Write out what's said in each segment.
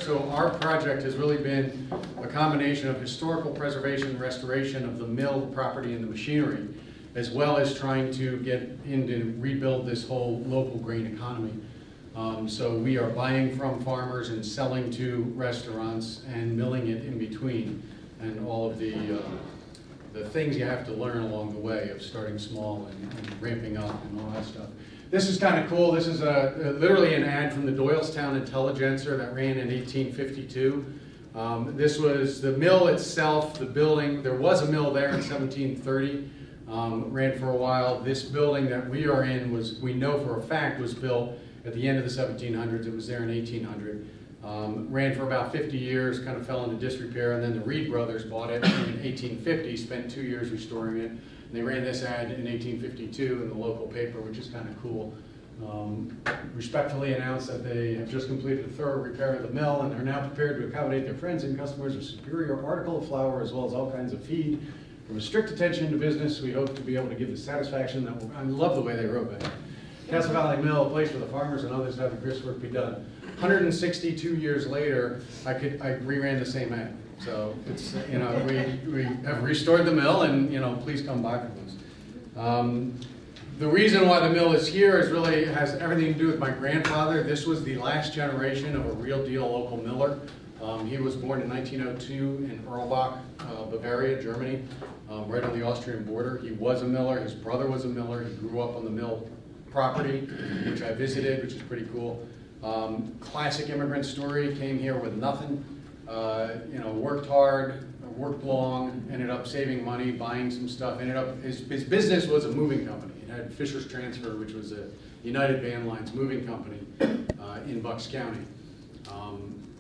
So our project has really been a combination of historical preservation and restoration of the mill, the property, and the machinery, as well as trying to get in to rebuild this whole local grain economy. So we are buying from farmers and selling to restaurants and milling it in between, and all of the things you have to learn along the way of starting small and ramping up and all that stuff. This is kind of cool. This is literally an ad from the Doylestown Intelligencer that ran in 1852. This was the mill itself, the building. There was a mill there in 1730, ran for a while. This building that we are in was, we know for a fact, was built at the end of the 1700s. It was there in 1800. Ran for about 50 years, kind of fell into disrepair, and then the Reed brothers bought it in 1850, spent 2 years restoring it. And they ran this ad in 1852 in the local paper, which is kind of cool. Respectfully announced that they have just completed a thorough repair of the mill and are now prepared to accommodate their friends and customers with superior article of flour as well as all kinds of feed. From a strict attention to business, we hope to be able to give the satisfaction that I love the way they wrote that. Castle Valley Mill, a place for the farmers and others to have the grist work be done. 162 years later, I reran the same ad. So it's, we have restored the mill, and please come by for this. The reason why the mill is here is really has everything to do with my grandfather. This was the last generation of a real deal local miller. He was born in 1902 in Erlbach, Bavaria, Germany, right on the Austrian border. He was a miller. His brother was a miller. He grew up on the mill property, which I visited, which is pretty cool. Classic immigrant story. Came here with nothing. Worked hard, worked long, ended up saving money, buying some stuff. Ended up his business was a moving company. It had Fischer's Transfer, which was a United Van Lines moving company in Bucks County.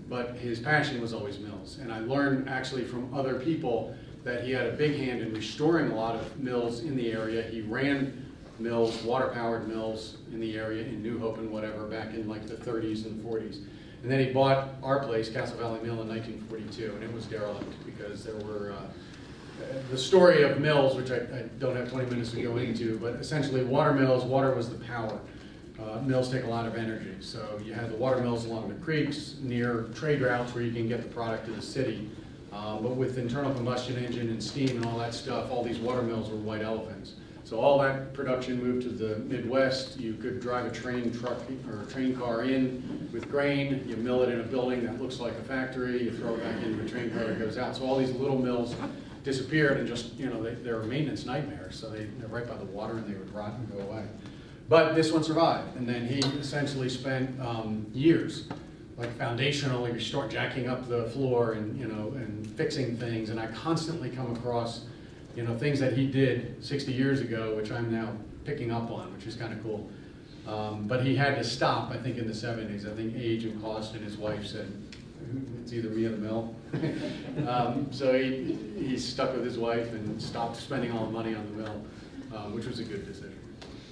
But his passion was always mills, and I learned actually from other people that he had a big hand in restoring a lot of mills in the area. He ran mills, water-powered mills in the area in New Hope and whatever back in like the 30s and 40s. And then he bought our place, Castle Valley Mill, in 1942, and it was derelict because there were the story of mills, which I don't have 20 minutes to go into, but essentially water mills, water was the power. Mills take a lot of energy, so you had the water mills along the creeks near trade routes where you can get the product to the city. But with internal combustion engine and steam and all that stuff, all these water mills were white elephants. So all that production moved to the Midwest. You could drive a train truck or a train car in with grain, you mill it in a building that looks like a factory, you throw it back into a train car that goes out. So all these little mills disappeared and just, they're maintenance nightmares. So they're right by the water and they would rot and go away. But this one survived, and then he essentially spent years like foundationally restoring, jacking up the floor and fixing things. And I constantly come across things that he did 60 years ago, which I'm now picking up on, which is kind of cool. But he had to stop, I think, in the 70s. I think age and cost, and his wife said, it's either me or the mill. So he stuck with his wife and stopped spending all the money on the mill, which was a good decision.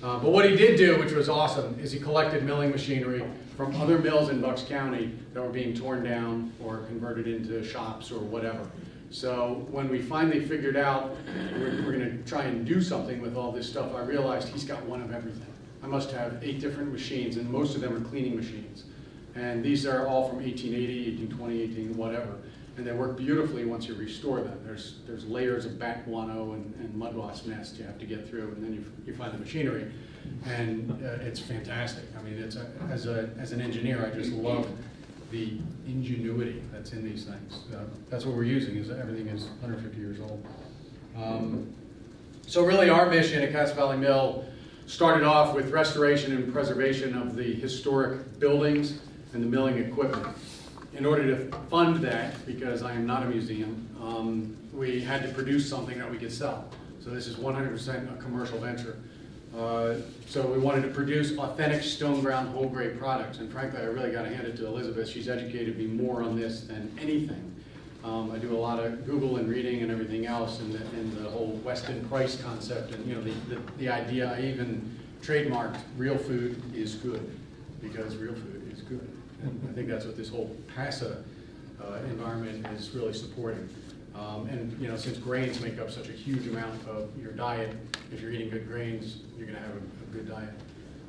But what he did do, which was awesome, is he collected milling machinery from other mills in Bucks County that were being torn down or converted into shops or whatever. So when we finally figured out we're going to try and do something with all this stuff, I realized he's got one of everything. I must have 8 different machines, and most of them are cleaning machines. And these are all from 1880, 1820, 18 whatever. And they work beautifully once you restore them. There's layers of bat guano and mud wasp nests you have to get through, and then you find the machinery. And it's fantastic. I mean, as an engineer, I just love the ingenuity that's in these things. That's what we're using, is everything is 150 years old. So really our mission at Castle Valley Mill started off with restoration and preservation of the historic buildings and the milling equipment. In order to fund that, because I am not a museum, we had to produce something that we could sell. So this is 100% a commercial venture. So we wanted to produce authentic stone ground whole grain products, and frankly I really got to hand it to Elizabeth. She's educated me more on this than anything. I do a lot of Google and reading and everything else, and the whole Weston Price concept, and the idea. I even trademarked real food is good, because real food is good. And I think that's what this whole PASA environment is really supporting. And since grains make up such a huge amount of your diet, if you're eating good grains, you're going to have a good diet.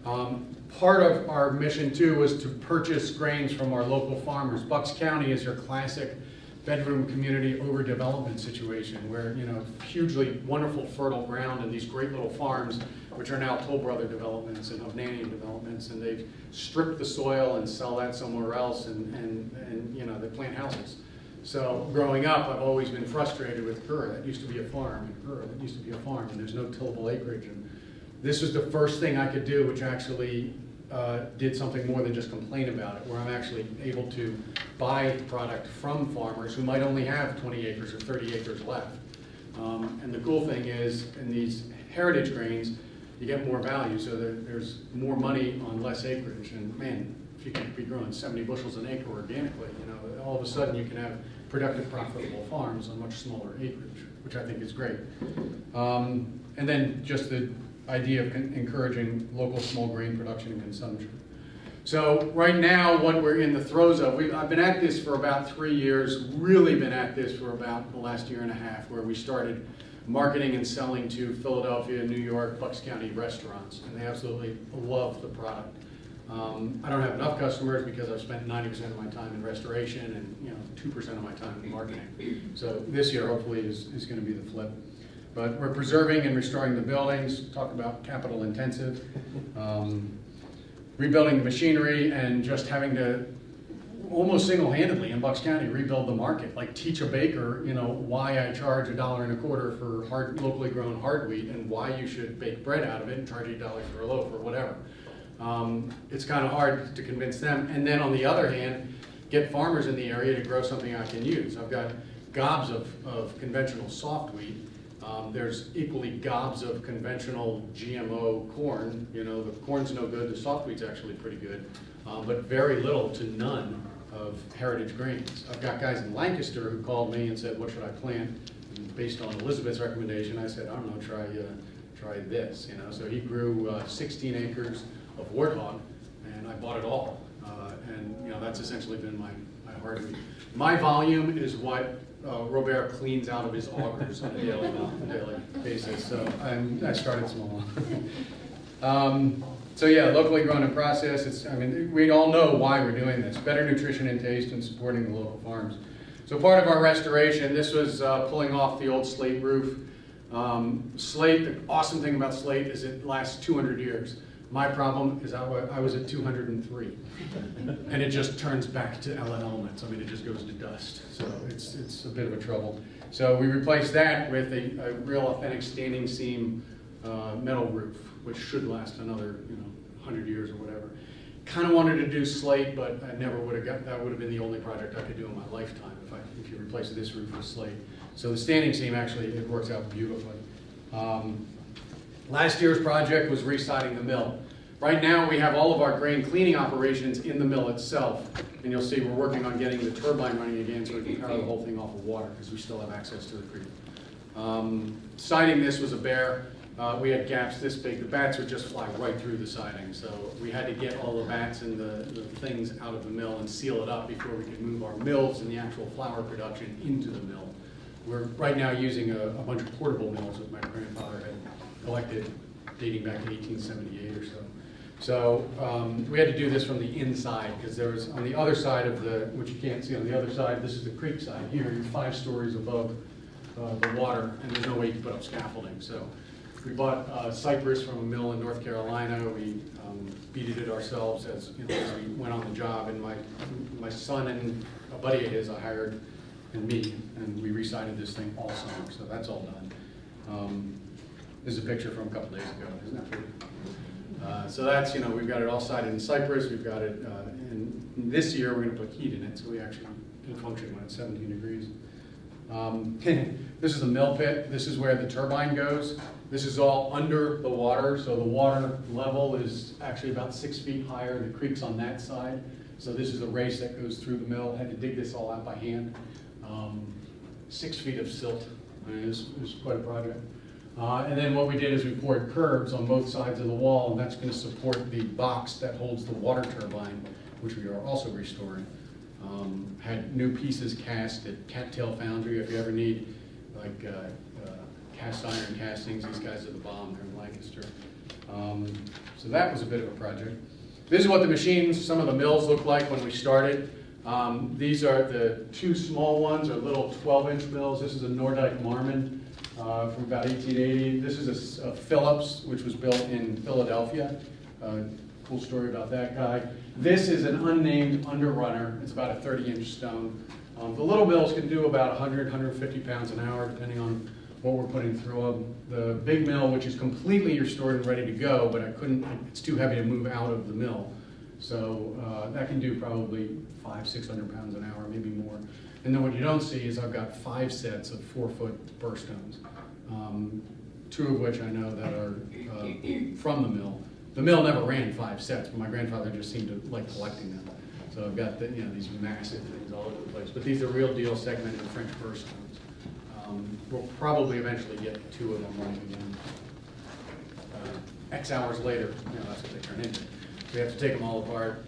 Part of our mission too was to purchase grains from our local farmers. Bucks County is your classic bedroom community overdevelopment situation where, you know, hugely wonderful fertile ground and these great little farms, which are now Toll Brother developments and Hovnanian developments, and they've stripped the soil and sell that somewhere else, and you know, they plant houses. So growing up, I've always been frustrated with that used to be a farm, and that used to be a farm, and there's no tillable acreage. And this was the first thing I could do, which actually did something more than just complain about it, where I'm actually able to buy product from farmers who might only have 20 acres or 30 acres left. And the cool thing is, in these heritage grains, you get more value, so there's more money on less acreage. And man, if you can be growing 70 bushels an acre organically, you know, all of a sudden you can have productive, profitable farms on much smaller acreage, which I think is great. And then just the idea of encouraging local small grain production and consumption. So right now, what we're in the throes of, I've been at this for about 3 years, really been at this for about the last year and a half, where we started marketing and selling to Philadelphia, New York, Bucks County restaurants, and they absolutely love the product. I don't have enough customers because I've spent 90% of my time in restoration and, you know, 2% of my time in marketing. So this year, hopefully, is going to be the flip. But we're preserving and restoring the buildings, talk about capital intensive, rebuilding the machinery, and just having to almost single-handedly in Bucks County rebuild the market, like teach a baker, you know, why I charge $1.25 for locally grown hard wheat and why you should bake bread out of it and charge $8 for a loaf or whatever. It's kind of hard to convince them. And then on the other hand, get farmers in the area to grow something I can use. I've got gobs of conventional soft wheat. There's equally gobs of conventional GMO corn. You know, the corn's no good, the soft wheat's actually pretty good, but very little to none of heritage grains. I've got guys in Lancaster who called me and said, what should I plant? And based on Elizabeth's recommendation, I said, I don't know, try this, you know. So he grew 16 acres of warthog, and I bought it all. And you know, that's essentially been my hard wheat. My volume is what Robert cleans out of his augers on a daily basis, so I started small. So yeah, locally grown and processed. I mean, we all know why we're doing this. Better nutrition and taste and supporting the local farms. So part of our restoration, this was pulling off the old slate roof. Slate, the awesome thing about slate is it lasts 200 years. My problem is I was at 203, and it just turns back to elements. I mean, it just goes to dust. So it's a bit of a trouble. So we replaced that with a real authentic standing seam metal roof, which should last another 100 years or whatever. Kind of wanted to do slate, but I never would have got. That would have been the only project I could do in my lifetime if you replace this roof with slate. So the standing seam actually it works out beautifully. Last year's project was residing the mill. Right now we have all of our grain cleaning operations in the mill itself, and you'll see we're working on getting the turbine running again so we can power the whole thing off of water because we still have access to the creek. Siding this was a bear. We had gaps this big. The bats would just fly right through the siding, so we had to get all the bats and the things out of the mill and seal it up before we could move our mills and the actual flour production into the mill. We're right now using a bunch of portable mills that my grandfather had collected dating back to 1878 or so. So we had to do this from the inside because there was on the other side of which you can't see on the other side, this is the creek side here, you're 5 stories above the water, and there's no way you can put up scaffolding. So we bought cypress from a mill in North Carolina. We beaded it ourselves as we went on the job, and my son and a buddy of his I hired, and me, and we resided this thing all summer, so that's all done. This is a picture from a couple days ago. Isn't that pretty? So that's, we've got it all sided in cypress. We've got it, and this year we're going to put heat in it, so we actually can function when it's 17 degrees. This is the mill pit. This is where the turbine goes. This is all under the water, so the water level is actually about 6 feet higher. The creek's on that side. So this is a race that goes through the mill. Had to dig this all out by hand. 6 feet of silt. I mean, it was quite a project. And then what we did is we poured curbs on both sides of the wall, and that's going to support the box that holds the water turbine, which we are also restoring. Had new pieces cast at Cattail Foundry. If you ever need cast iron castings, these guys are the bomb. They're in Lancaster. So that was a bit of a project. This is what the machines, some of the mills looked like when we started. These are the two small ones, are little 12-inch mills. This is a Nordyke Marmon from about 1880. This is a Phillips, which was built in Philadelphia. Cool story about that guy. This is an unnamed underrunner. It's about a 30-inch stone. The little mills can do about 100, 150 pounds an hour, depending on what we're putting through them. The big mill, which is completely restored and ready to go, but it's too heavy to move out of the mill. So that can do probably 500, 600 pounds an hour, maybe more. And then what you don't see is I've got 5 sets of 4-foot burr stones, 2 of which I know that are from the mill. The mill never ran 5 sets, but my grandfather just seemed to like collecting them. So I've got these massive things all over the place. But these are real deal segmented French burr stones. We'll probably eventually get 2 of them running again. X hours later, that's what they turn into. We have to take them all apart,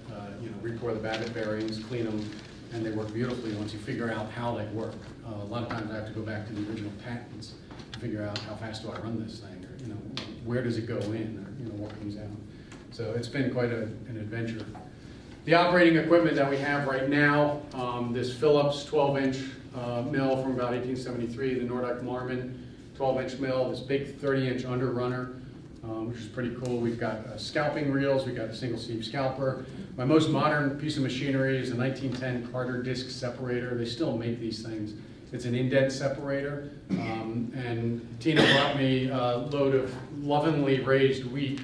re-pour the babbitt bearings, clean them, and they work beautifully once you figure out how they work. A lot of times I have to go back to the original patents to figure out how fast do I run this thing, or where does it go in, or what comes out. So it's been quite an adventure. The operating equipment that we have right now, this Phillips 12-inch mill from about 1873, the Nordyke Marmon 12-inch mill, this big 30-inch underrunner, which is pretty cool. We've got scalping reels, we've got a single seam scalper. My most modern piece of machinery is a 1910 Carter disc separator. They still make these things. It's an indent separator, and Tina brought me a load of lovingly raised wheat,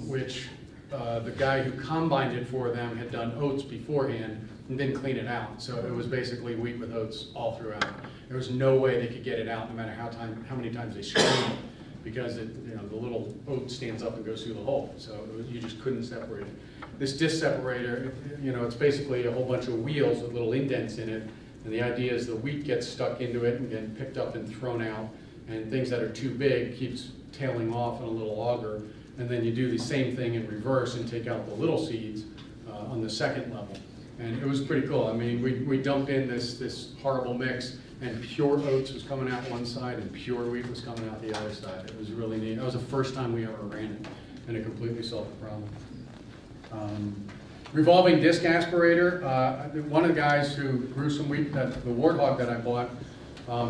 which the guy who combined it for them had done oats beforehand and didn't clean it out. So it was basically wheat with oats all throughout. There was no way they could get it out, no matter how many times they screamed, because the little oat stands up and goes through the hole. So you just couldn't separate it. This disc separator, it's basically a whole bunch of wheels with little indents in it. And the idea is the wheat gets stuck into it and getting picked up and thrown out. And things that are too big keeps tailing off in a little auger. And then you do the same thing in reverse and take out the little seeds on the second level. And it was pretty cool. I mean, we dumped in this horrible mix, and pure oats was coming out one side and pure wheat was coming out the other side. It was really neat. That was the first time we ever ran it, and it completely solved the problem. Revolving disc aspirator. One of the guys who grew some wheat, the warthog that I bought,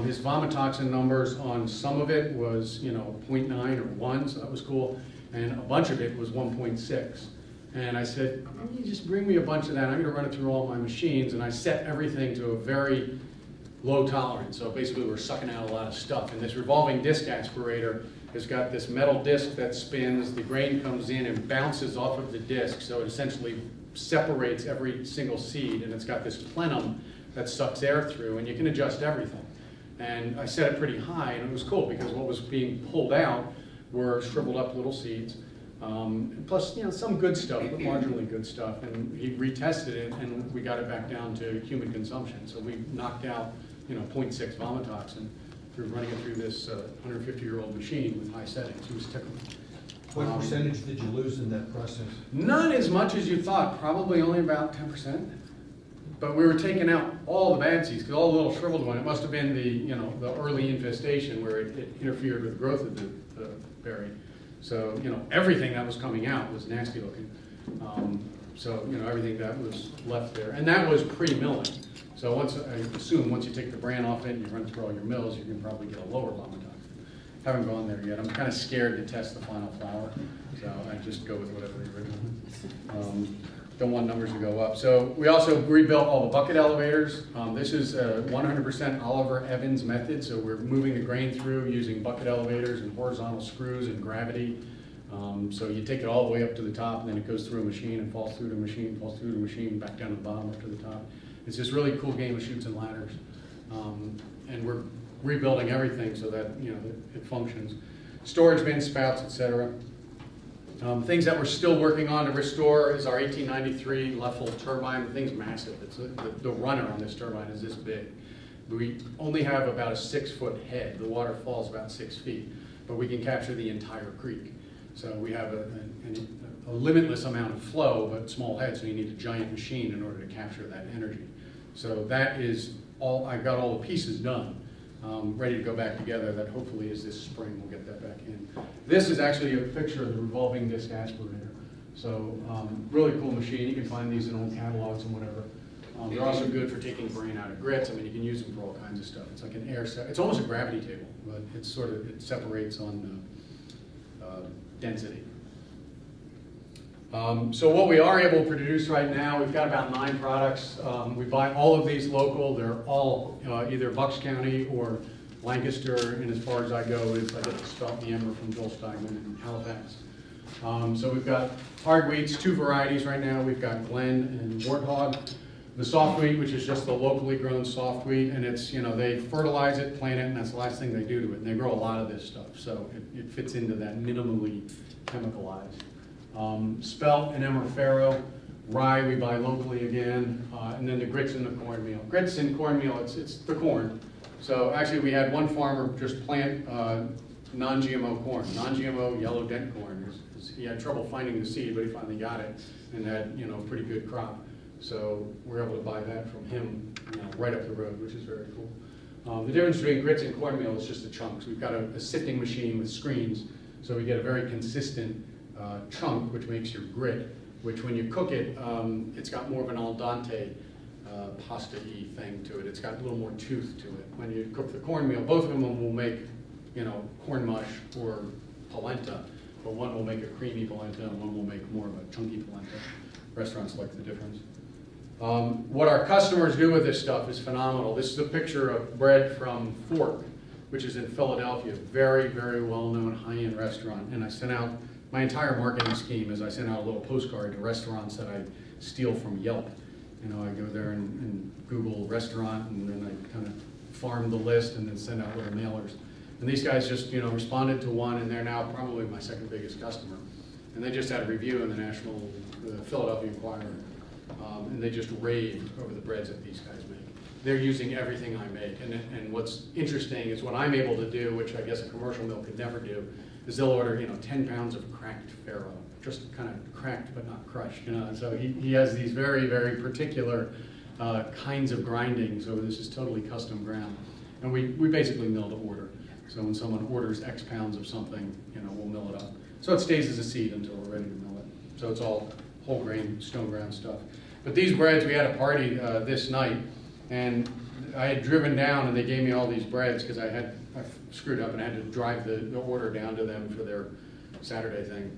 his vomitoxin numbers on some of it was 0.9 or 1, so that was cool. And a bunch of it was 1.6. And I said, you just bring me a bunch of that. I'm going to run it through all my machines. And I set everything to a very low tolerance. So basically we're sucking out a lot of stuff. And this revolving disc aspirator has got this metal disc that spins. The grain comes in and bounces off of the disc. So it essentially separates every single seed. And it's got this plenum that sucks air through. And you can adjust everything. And I set it pretty high. And it was cool because what was being pulled out were shriveled up little seeds, plus some good stuff, but marginally good stuff. And he retested it, and we got it back down to human consumption. So we knocked out 0.6 vomitoxin through running it through this 150-year-old machine with high settings. It was tickled. What percentage did you lose in that process? Not as much as you thought. Probably only about 10%. But we were taking out all the bad seeds, because all the little shriveled one. It must have been the early infestation where it interfered with the growth of the berry. So everything that was coming out was nasty looking. So everything that was left there, and that was pre-milling. So I assume once you take the bran off it and you run through all your mills, you can probably get a lower vomitoxin. Haven't gone there yet. I'm kind of scared to test the final flour, so I just go with whatever the original. Don't want numbers to go up. So we also rebuilt all the bucket elevators. This is a 100% Oliver Evans method. So we're moving the grain through using bucket elevators and horizontal screws and gravity. So you take it all the way up to the top, and then it goes through a machine and falls through the machine, falls through the machine, back down to the bottom up to the top. It's this really cool game of chutes and ladders. And we're rebuilding everything so that it functions. Storage bins, spouts, etc. Things that we're still working on to restore is our 1893 Leffel turbine. The thing's massive. It's the runner on this turbine is this big. We only have about a 6-foot head. The water falls about 6 feet, but we can capture the entire creek. So we have a limitless amount of flow, but small head, so you need a giant machine in order to capture that energy. So that is all. I've got all the pieces done, ready to go back together. That hopefully is this spring. We'll get that back in. This is actually a picture of the revolving disc aspirator. So really cool machine. You can find these in old catalogs and whatever. They're also good for taking grain out of grits. I mean, you can use them for all kinds of stuff. It's like an it's almost a gravity table, but it's sort of, it separates on density. So what we are able to produce right now, we've got about 9 products. We buy all of these local. They're all either Bucks County or Lancaster, and as far as I go, is I get the spelt and the emmer from Joel Steigman in Halifax. So we've got hard wheats, 2 varieties right now. We've got Glen and Warthog. The soft wheat, which is just the locally grown soft wheat, and it's, they fertilize it, plant it, and that's the last thing they do to it. And they grow a lot of this stuff, so it fits into that minimally chemicalized. Spelt and emmer farro. Rye we buy locally again, and then the grits and the cornmeal. Grits and cornmeal, it's the corn. So actually we had one farmer just plant non-GMO corn, non-GMO yellow dent corn. He had trouble finding the seed, but he finally got it and had a pretty good crop. So we're able to buy that from him right up the road, which is very cool. The difference between grits and cornmeal is just the chunks. We've got a sifting machine with screens, so we get a very consistent chunk, which makes your grit, which when you cook it, it's got more of an al dente pasta-y thing to it. It's got a little more tooth to it. When you cook the cornmeal, both of them will make corn mush or polenta, but one will make a creamy polenta and one will make more of a chunky polenta. Restaurants like the difference. What our customers do with this stuff is phenomenal. This is a picture of bread from Fork, which is in Philadelphia, very, very well-known high-end restaurant. And I sent out, my entire marketing scheme is I sent out a little postcard to restaurants that I steal from Yelp. I go there and Google restaurant, and then I kind of farm the list and then send out little mailers. And these guys just, responded to one, and they're now probably my second biggest customer. And they just had a review in the Philadelphia Inquirer. And they just rave over the breads that these guys make. They're using everything I make. And what's interesting is what I'm able to do, which I guess a commercial mill could never do, is they'll order 10 pounds of cracked farro, just kind of cracked but not crushed. So he has these very, very particular kinds of grinding. So this is totally custom ground. And we basically mill to order. So when someone orders X pounds of something, we'll mill it up. So it stays as a seed until we're ready to mill it. So it's all whole grain, stone ground stuff. But these breads, we had a party this night, and I had driven down and they gave me all these breads because I screwed up and I had to drive the order down to them for their Saturday thing.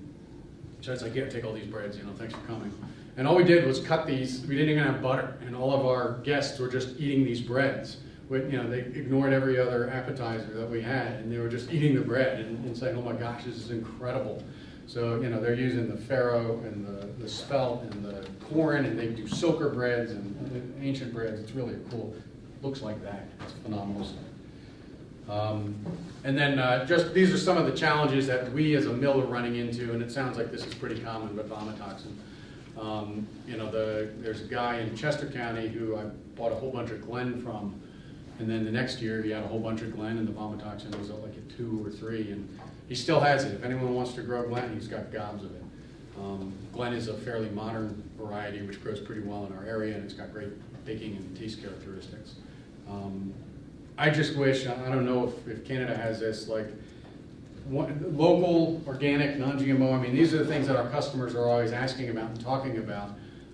So it's like, yeah, take all these breads, thanks for coming. And all we did was cut these. We didn't even have butter, and all of our guests were just eating these breads. They ignored every other appetizer that we had, and they were just eating the bread and saying, oh my gosh, this is incredible. So, they're using the farro and the spelt and the corn, and they do soaker breads and ancient breads. It's really cool. Looks like that. It's phenomenal stuff. And then just these are some of the challenges that we as a mill are running into, and it sounds like this is pretty common, but vomitoxin. There's a guy in Chester County who I bought a whole bunch of Glen from, and then the next year he had a whole bunch of Glen, and the vomitoxin was like a 2 or 3, and he still has it. If anyone wants to grow Glen, he's got gobs of it. Glen is a fairly modern variety which grows pretty well in our area, and it's got great baking and taste characteristics. I just wish, I don't know if Canada has this, like local, organic, non-GMO. I mean, these are the things that our customers are always asking about and talking about.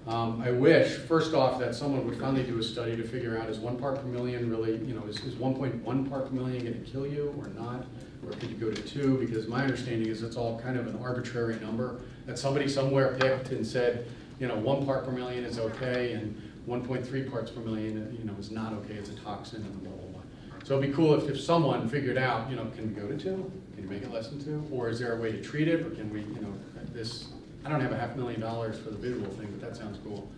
I wish, first off, that someone would finally do a study to figure out, is 1 part per million really, is 1.1 part per million going to kill you or not? Or could you go to 2? Because my understanding is it's all kind of an arbitrary number that somebody somewhere picked and said, 1 part per million is okay, and 1.3 parts per million, is not okay. It's a toxin and blah, blah, blah. So it'd be cool if someone figured out, can we go to 2? Can you make it less than 2? Or is there a way to treat it? Or can we, this, I don't have $500,000 for the visual thing, but that sounds cool.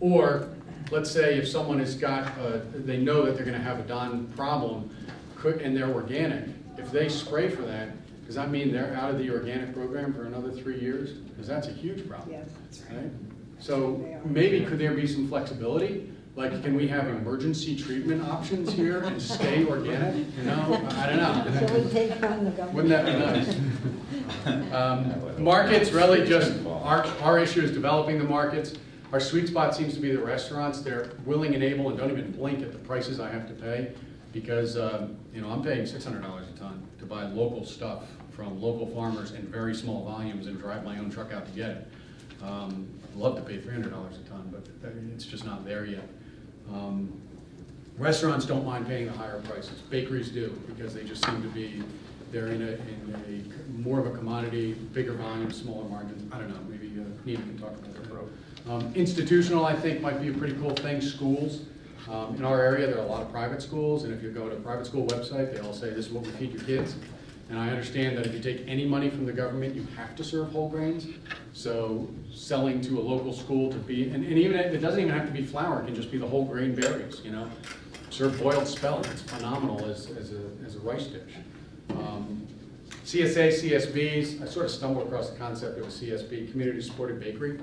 Or let's say if someone has got, they know that they're going to have a Don problem, and they're organic, if they spray for that, does that mean they're out of the organic program for another 3 years? Because that's a huge problem. Yes, that's right? So maybe could there be some flexibility? Like, can we have emergency treatment options here and stay organic? I don't know. Shall we take on the government? Wouldn't that be nice? Markets, really just, our issue is developing the markets. Our sweet spot seems to be the restaurants. They're willing and able and don't even blink at the prices I have to pay because, I'm paying $600 a ton to buy local stuff from local farmers in very small volumes and drive my own truck out to get it. I'd love to pay $300 a ton, but it's just not there yet. Restaurants don't mind paying the higher prices. Bakeries do, because they just seem to be, they're in a more of a commodity, bigger volume, smaller margins. I don't know, maybe Nina can talk about that. Institutional, I think, might be a pretty cool thing. Schools. In our area, there are a lot of private schools, and if you go to a private school website, they all say this is what we feed your kids. And I understand that if you take any money from the government, you have to serve whole grains. So selling to a local school to be, and even it doesn't even have to be flour, it can just be the whole grain berries, you know. Serve boiled spelt, it's phenomenal as a rice dish. CSA, CSBs, I sort of stumbled across the concept of a CSB, Community Supported Bakery.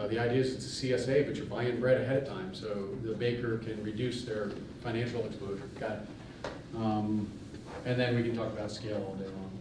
The idea is it's a CSA, but you're buying bread ahead of time, so the baker can reduce their financial exposure. Got it. And then we can talk about scale all day long.